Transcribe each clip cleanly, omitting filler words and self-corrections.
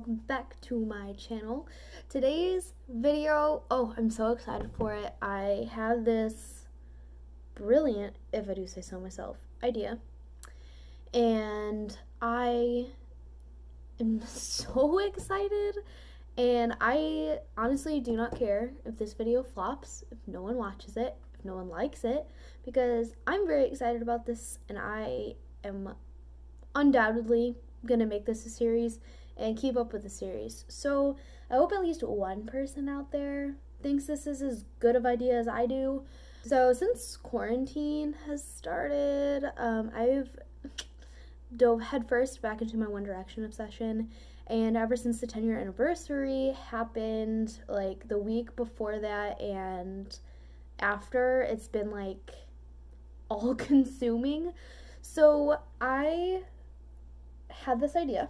welcome back to my channel. Today's video, I'm so excited for it. I have this brilliant, if I do say so myself, idea, and I am so excited, and I honestly do not care if this video flops, if no one watches it, if no one likes it, because I'm very excited about this, and I am undoubtedly gonna make this a series and keep up with the series. So I hope at least one person out there thinks this is as good of idea as I do. So since quarantine has started, I've dove headfirst back into my One Direction obsession, and ever since the 10-year anniversary happened, like the week before that and after, it's been like all consuming. So I had this idea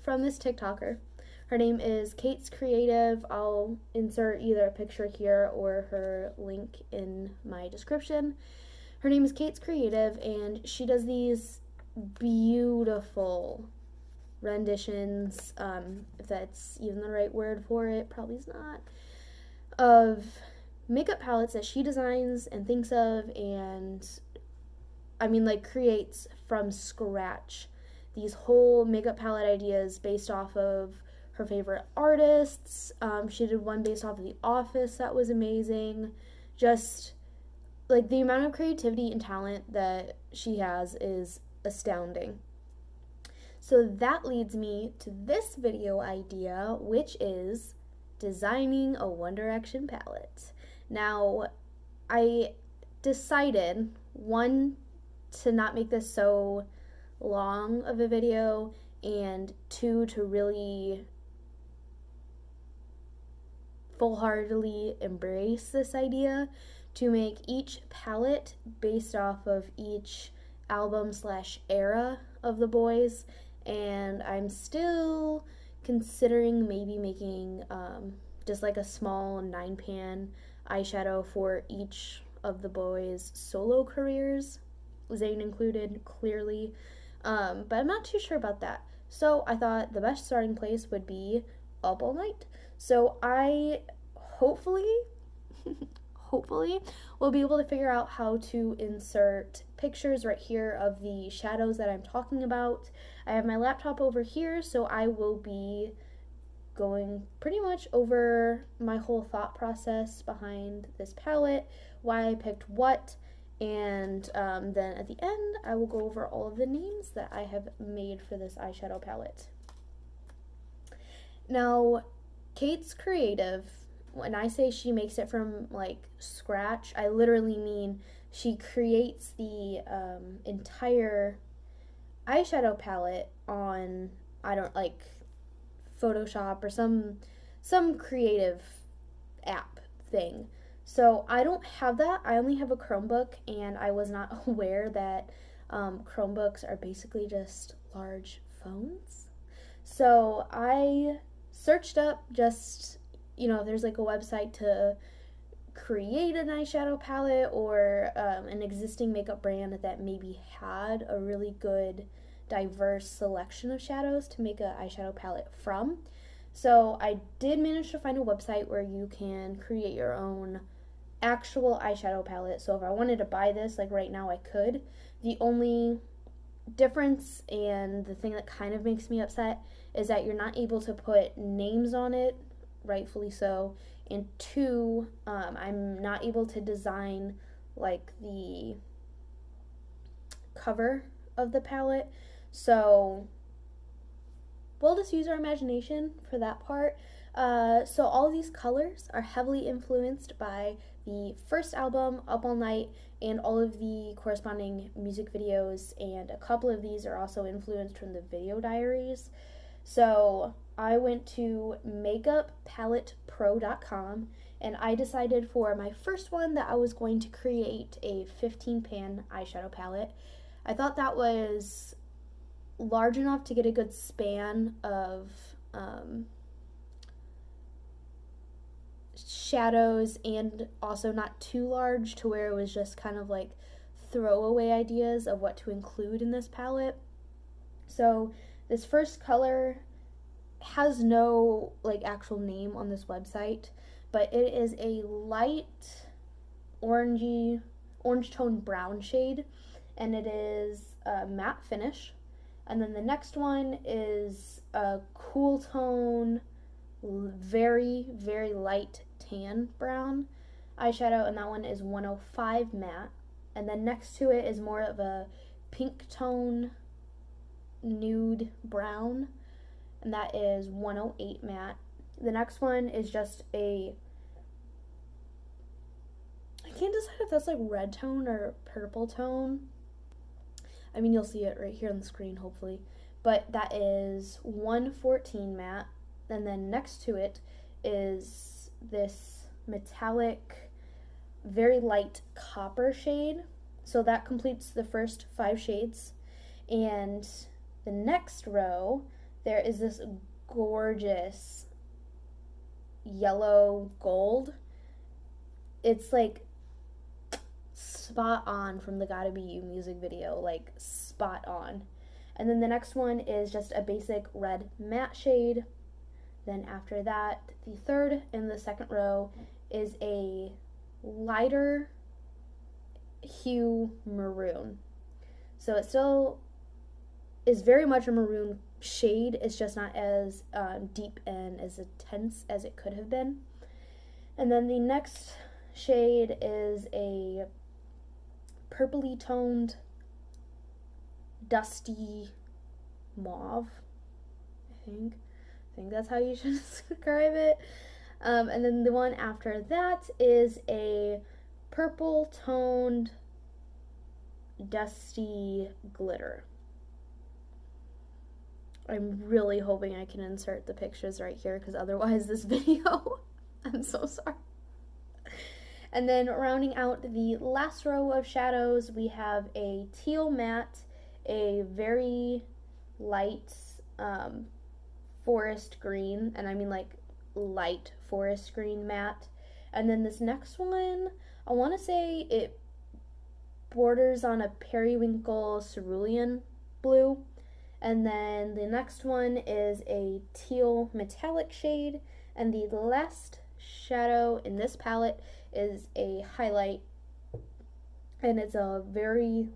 from this TikToker. Her name is Kate's Creative. I'll insert either a picture here or her link in my description. Her name is Kate's Creative, and she does these beautiful renditions, if that's even the right word for it, probably is not, of makeup palettes that she designs and thinks of, and creates from scratch these whole makeup palette ideas based off of her favorite artists. She did one based off of The Office that was amazing. Just like the amount of creativity and talent that she has is astounding. So that leads me to this video idea, which is designing a One Direction palette. Now, I decided, one, to not make this so long of a video, and two, to really full-heartedly embrace this idea to make each palette based off of each album / era of the boys. And I'm still considering maybe making just like a small 9-pan eyeshadow for each of the boys' solo careers, Zayn included, clearly. But I'm not too sure about that. So I thought the best starting place would be Up All Night. So I hopefully will be able to figure out how to insert pictures right here of the shadows that I'm talking about. I have my laptop over here, so I will be going pretty much over my whole thought process behind this palette, why I picked what, and then at the end I will go over all of the names that I have made for this eyeshadow palette. Now, Kate's Creative, when I say she makes it from like scratch, I literally mean she creates the entire eyeshadow palette on, I don't like, Photoshop or some creative app thing. So I don't have that. I only have a Chromebook, and I was not aware that Chromebooks are basically just large phones. So I searched up just, if there's like a website to create an eyeshadow palette, or an existing makeup brand that maybe had a really good diverse selection of shadows to make an eyeshadow palette from. So I did manage to find a website where you can create your own actual eyeshadow palette. So if I wanted to buy this, like right now, I could. The only difference, and the thing that kind of makes me upset, is that you're not able to put names on it, rightfully so, and two, I'm not able to design like the cover of the palette. So we'll just use our imagination for that part. So all of these colors are heavily influenced by the first album, Up All Night, and all of the corresponding music videos, and a couple of these are also influenced from the video diaries. So I went to makeuppalettepro.com, and I decided for my first one that I was going to create a 15-pan eyeshadow palette. I thought that was large enough to get a good span of shadows, and also not too large to where it was just kind of like throwaway ideas of what to include in this palette. So this first color has no like actual name on this website, but it is a light orangey, orange tone brown shade, and it is a matte finish. And then the next one is a cool tone, very, very light tan brown eyeshadow, and that one is 105 matte. And then next to it is more of a pink tone nude brown, and that is 108 matte. The next one is just a, I can't decide if that's like red tone or purple tone. I mean, you'll see it right here on the screen, hopefully. But that is 114 matte. And then next to it is this metallic, very light copper shade. So that completes the first 5 shades. And the next row, there is this gorgeous yellow gold. It's like spot on from the Gotta Be You music video, like spot on. And then the next one is just a basic red matte shade. Then after that, the third and the second row is a lighter hue maroon. So it still is very much a maroon shade. It's just not as deep and as intense as it could have been. And then the next shade is a purpley toned, dusty mauve, I think that's how you should describe it. And then the one after that is a purple toned, dusty glitter. I'm really hoping I can insert the pictures right here, because otherwise this video, I'm so sorry. And then rounding out the last row of shadows, we have a teal matte, a very light forest green, and I mean like light forest green matte. And then this next one, I want to say it borders on a periwinkle cerulean blue. And then the next one is a teal metallic shade, and the last shadow in this palette is a highlight, and it's a very,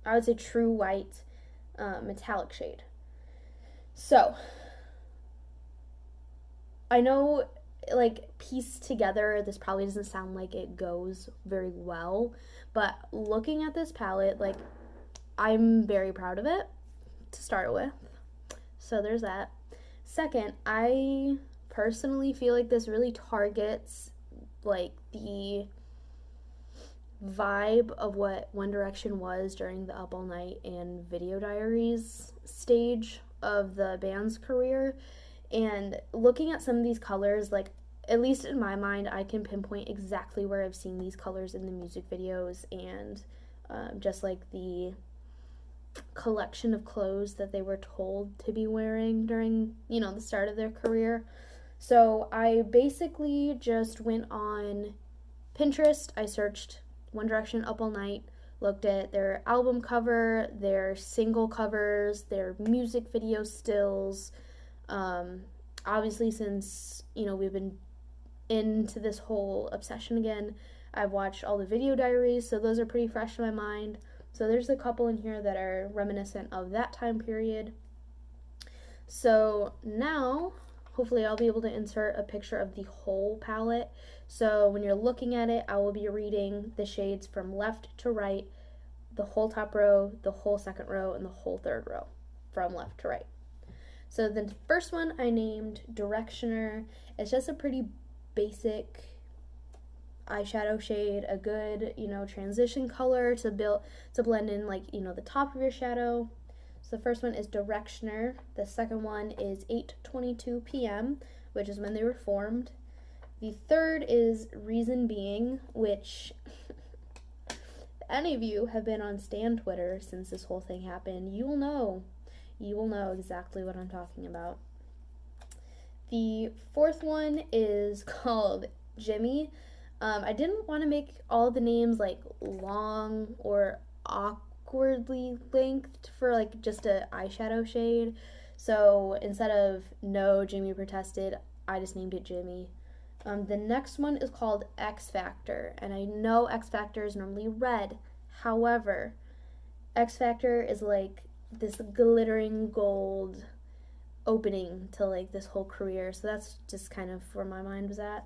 I would say, true white metallic shade. So I know, like, pieced together, this probably doesn't sound like it goes very well, but looking at this palette, like, I'm very proud of it to start with. So there's that. Second, I personally feel like this really targets like the vibe of what One Direction was during the Up All Night and Video Diaries stage of the band's career. And looking at some of these colors, like, at least in my mind, I can pinpoint exactly where I've seen these colors in the music videos, and just like the collection of clothes that they were told to be wearing during, you know, the start of their career. So I basically just went on Pinterest. I searched One Direction Up All Night, looked at their album cover, their single covers, their music video stills. Obviously, since, you know, we've been into this whole obsession again, I've watched all the Video Diaries, so those are pretty fresh in my mind. So there's a couple in here that are reminiscent of that time period. So now, hopefully I'll be able to insert a picture of the whole palette. So when you're looking at it, I will be reading the shades from left to right, the whole top row, the whole second row, and the whole third row from left to right. So the first one I named Directioner. It's just a pretty basic eyeshadow shade, a good, you know, transition color to blend in, like, you know, the top of your shadow. So the first one is Directioner. The second one is 8:22 p.m., which is when they were formed. The third is Reason Being, which if any of you have been on Stan Twitter since this whole thing happened, you will know exactly what I'm talking about. The fourth one is called Jimmy. I didn't want to make all the names like long or awkward awkwardly length for like just a eyeshadow shade. So instead of No Jimmy Protested, I just named it Jimmy. The next one is called X Factor, and I know X Factor is normally red. However, X Factor is like this glittering gold opening to like this whole career. So that's just kind of where my mind was at.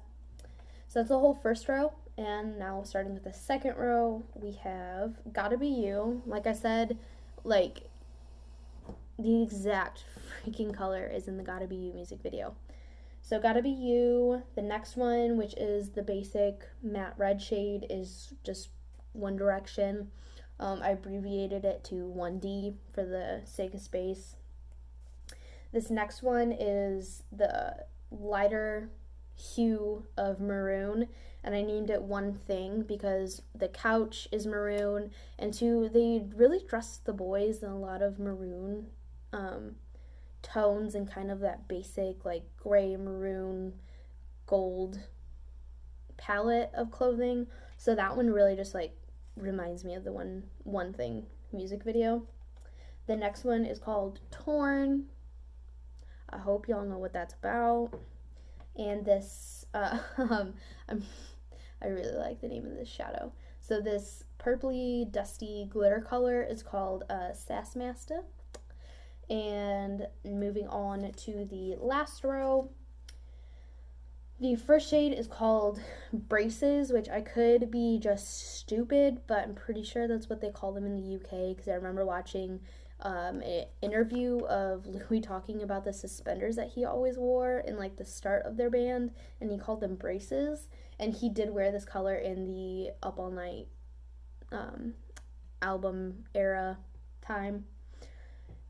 So that's the whole first row. And now starting with the second row, we have Gotta Be You. Like I said, like the exact freaking color is in the Gotta Be You music video. So Gotta Be You. The next one, which is the basic matte red shade, is just One Direction. I abbreviated it to 1D for the sake of space. This next one is the lighter hue of maroon, and I named it One Thing because the couch is maroon, and two, they really dressed the boys in a lot of maroon tones and kind of that basic like gray, maroon, gold palette of clothing. So that one really just like reminds me of the One Thing music video. The next one is called Torn. I hope y'all know what that's about. And this, I really like the name of this shadow. So this purpley, dusty glitter color is called Sassmaster. And moving on to the last row, the first shade is called Braces, which I could be just stupid, but I'm pretty sure that's what they call them in the UK, because I remember watching an interview of Louis talking about the suspenders that he always wore in like the start of their band, and he called them braces, and he did wear this color in the Up All Night album era time.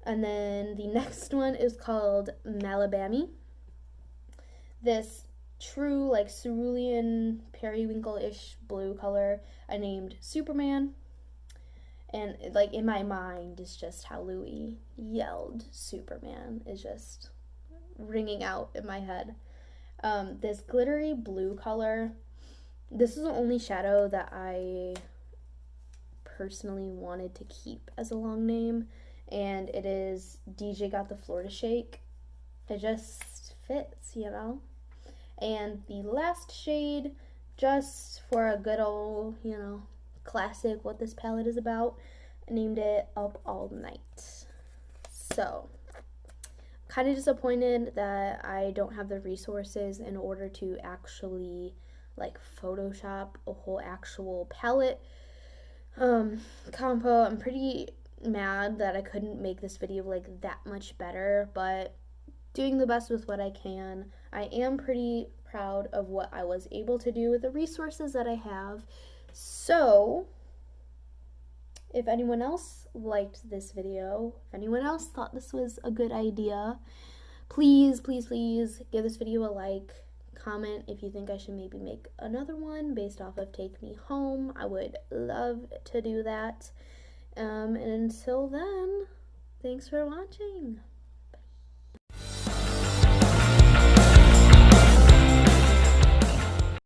And then the next one is called Malibami. This true like cerulean periwinkle-ish blue color I named Superman. And like in my mind is just how Louis yelled Superman is just ringing out in my head. This glittery blue color, this is the only shadow that I personally wanted to keep as a long name, and it is DJ Got the Floor to Shake. It just fits, you know? And the last shade, just for a good old, classic what this palette is about, I named it Up All Night. So, kind of disappointed that I don't have the resources in order to actually like Photoshop a whole actual palette compo. I'm pretty mad that I couldn't make this video like that much better, but doing the best with what I can. I am pretty proud of what I was able to do with the resources that I have. So if anyone else liked this video, if anyone else thought this was a good idea, please give this video a like. Comment if you think I should maybe make another one based off of Take Me Home. I would love to do that. And until then, thanks for watching.